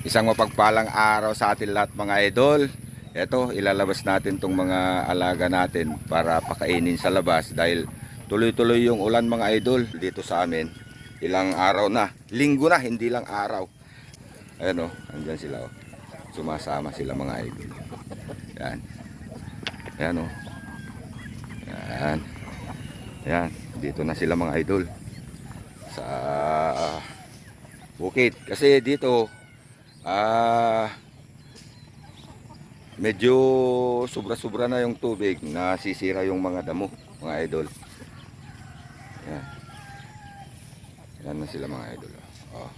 Isang mapagpalang araw sa atin lahat mga idol. Ito, ilalabas natin tong mga alaga natin para pakainin sa labas dahil tuloy-tuloy yung ulan mga idol dito sa amin. Ilang araw na, linggo na, hindi lang araw. Ayan o, andyan sila o. Sumasama sila mga idol. Yan. Yan o. Yan. Yan, dito na sila mga idol. Sa bukid. Kasi dito medyo sobra-sobra na yung tubig, nasisira yung mga damo mga idol. Yan. Yan na sila mga idol. Oh.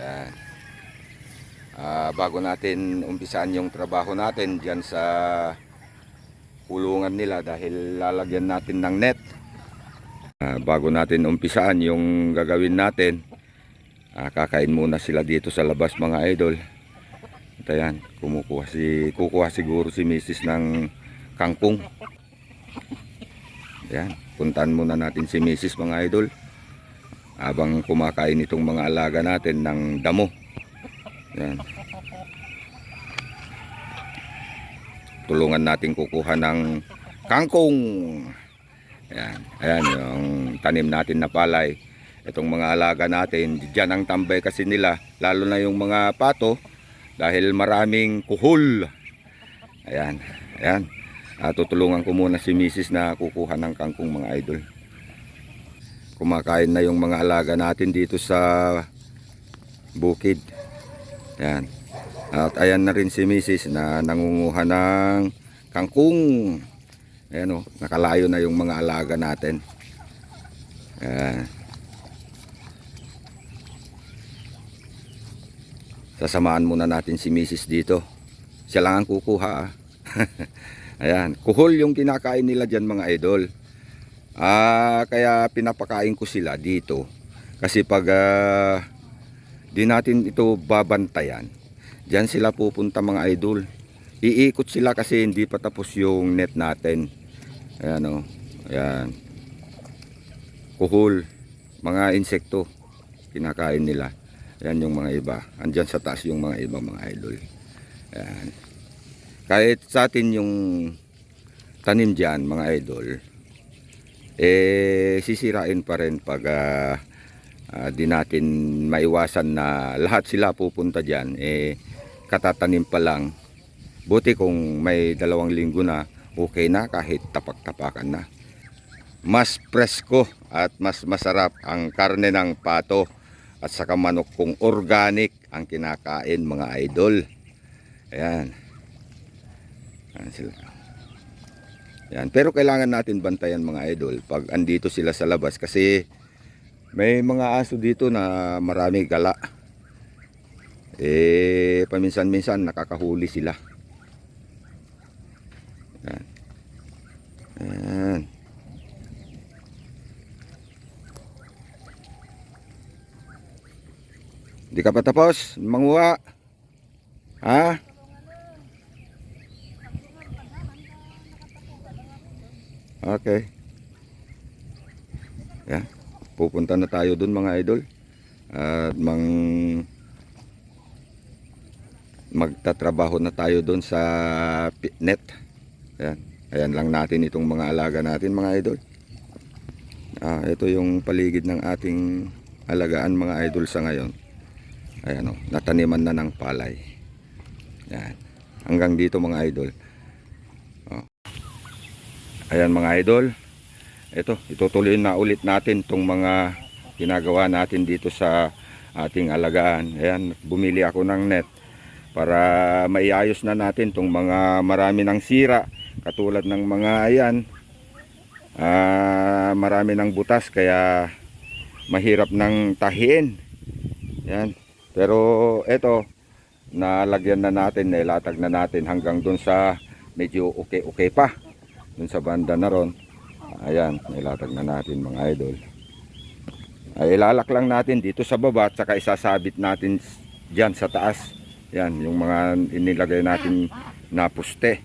Yan. Bago natin umpisaan yung trabaho natin dyan sa kulungan nila dahil lalagyan natin ng net. Bago natin umpisaan yung gagawin natin, kakain muna sila dito sa labas mga idol. At ayan, kukuha siguro si Mrs. ng kangkong. Ayan, puntahan muna natin si Mrs. mga idol habang kumakain itong mga alaga natin ng damo. Ayan. Tulungan natin kukuha ng kangkong. Ayan, ayan yung tanim natin na palay. Itong mga alaga natin, dyan ang tambay kasi nila, lalo na yung mga pato dahil maraming kuhol. Ayan, ayan. Tutulungan ko muna si Mrs. na kukuha ng kangkong mga idol. Kumakain na yung mga alaga natin dito sa bukid. Ayan. At ayan na rin si Mrs. na nangunguha ng kangkong. Ayan o, nakalayo na yung mga alaga natin. Ayan. Sasamaan muna natin si Mrs. dito. Siya lang ang kukuha. Ayan, kuhol yung kinakain nila dyan mga idol. Kaya pinapakain ko sila dito. Kasi pag di natin ito babantayan, dyan sila pupunta mga idol. Iikot sila kasi hindi pa tapos yung net natin. Ayan o. Ayan. Kuhol. Mga insekto. Kinakain nila. Ayan yung mga iba. Andyan sa taas yung mga iba mga idol. Ayan. Kahit sa atin yung tanim dyan mga idol, sisirain pa rin pag di natin maiwasan na lahat sila pupunta dyan. Katatanim pa lang. Buti kung may 2 linggo na, okay na kahit tapak-tapakan na. Mas presko at mas masarap ang karne ng pato at saka manok kung organic ang kinakain mga idol. Ayan. Ayan sila. Ayan. Pero kailangan natin bantayan mga idol pag andito sila sa labas kasi may mga aso dito na marami gala. Paminsan-minsan nakakahuli sila. Ayan. Ayan. Di ka pa tapos manguha? Ha? Okay. Yan. Pupunta na tayo dun mga idol. At magtatrabaho na tayo dun sa net. Yan. Ayan lang natin itong mga alaga natin mga idol. Ito yung paligid ng ating alagaan mga idol sa ngayon. Ayan o, nataniman na ng palay. Yan. Hanggang dito mga idol. Ayan mga idol. Ito, itutuloy na ulit natin itong mga ginagawa natin dito sa ating alagaan. Ayan, bumili ako ng net para maiayos na natin itong mga marami ng sira. Katulad ng mga ayan, marami ng butas kaya mahirap ng tahiin. Ayan. Pero ito, nalagyan na natin, nailatag na natin hanggang dun sa medyo okay pa. Dun sa banda na ron. Ayan, nailatag na natin mga idol. Ilalak lang natin dito sa baba at saka isasabit natin dyan sa taas. Yan, yung mga inilagay natin na puste.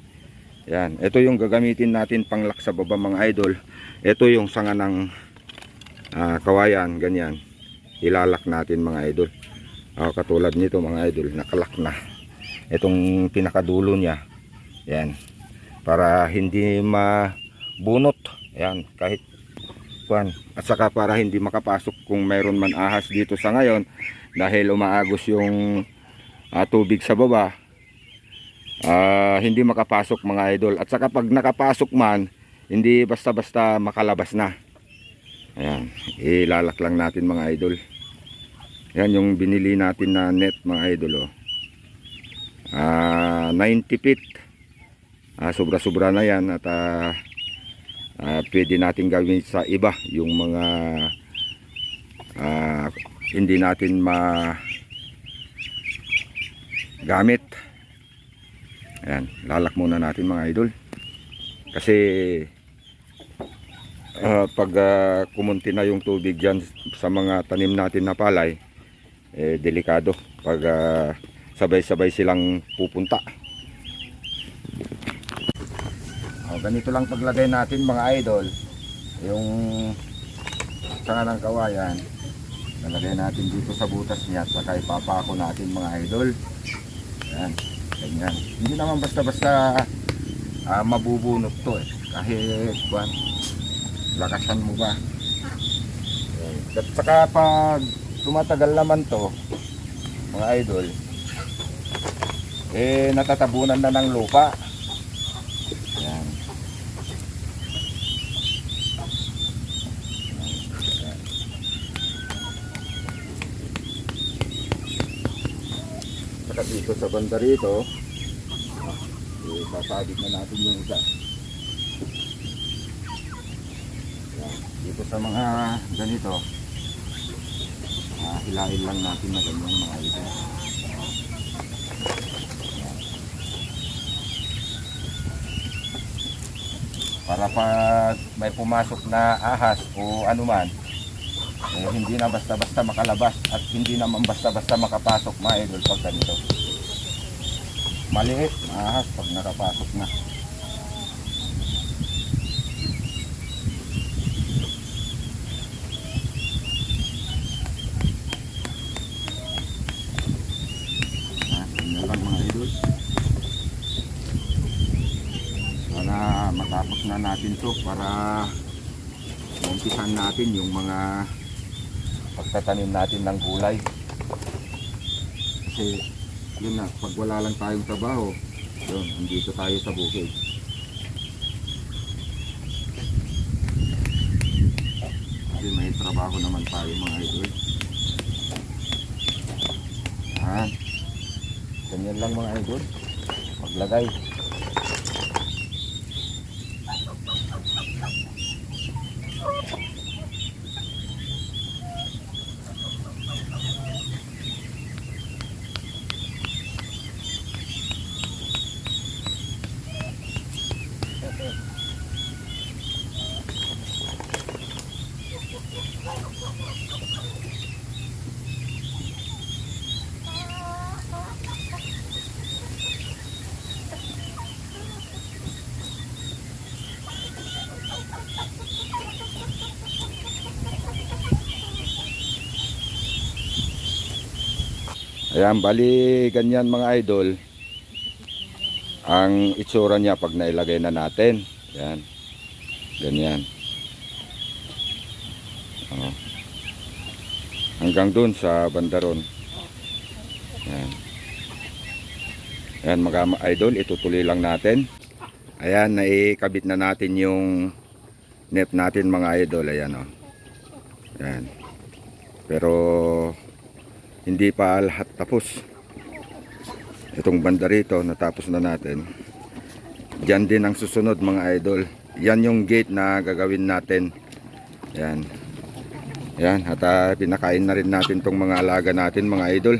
Yan, ito yung gagamitin natin panglak sa baba mga idol. Ito yung sanga ng kawayan, ganyan. Ilalak natin mga idol. Katulad nito mga idol, nakalak na itong pinakadulo niya. Yan, para hindi mabunot. Yan, kahit kuan. At saka para hindi makapasok kung mayroon man ahas dito sa ngayon, dahil umaagos yung tubig sa baba. Hindi makapasok mga idol. At saka pag nakapasok man, hindi basta-basta makalabas na. Ayan, ilalak lang natin mga idol. Yan yung binili natin na net mga idol. 90 feet. Sobra-sobra na yan. At pwede natin gawin sa iba yung mga hindi natin gamit. Ayan, lalak muna natin mga idol. Kasi pag kumunti na yung tubig dyan sa mga tanim natin na palay, delikado pag sabay-sabay silang pupunta. Ganito lang paglagay natin mga idol, yung sanga ng kawayan, nalagay natin dito sa butas niya at saka ipapako natin mga idol. Ayan, ganyan. Hindi naman basta-basta mabubunot to kahit buwan, lakasan mo ba. At saka pag tumatagal naman to mga idol, natatabunan na ng lupa. Ayan. Saka dito sa banda rito, sasabit na natin yung isa. Ayan. Dito sa mga ganito, hilahin lang natin na ganyan mga idol. Para pag may pumasok na ahas o anuman, hindi na basta-basta makalabas at hindi naman basta-basta makapasok mga idol pag ganito. Maliit na ahas pag nakapasok na. Ganyan lang mga idol. Para matapos na natin to, para umpisan natin yung mga pagtatanim natin ng gulay. Kasi yun na, pag wala lang tayong trabaho, yun, andito tayo sa bukid. Kasi may trabaho naman tayo mga idol. Ganyan lang mga idol, maglagay. Ayan, bali ganyan mga idol ang itsura niya pag nailagay na natin. Ayan, ganyan. Hanggang dun sa bandaron. Ayan. Ayan mga idol, itutuloy lang natin. Ayan, naikabit na natin yung net natin mga idol. Ayan o. Ayan. Pero hindi pa lahat tapos. Itong banda rito natapos na natin. Diyan din ang susunod mga idol. Yan yung gate na gagawin natin. Yan. Yan, at pinakain na rin natin tong mga alaga natin mga idol.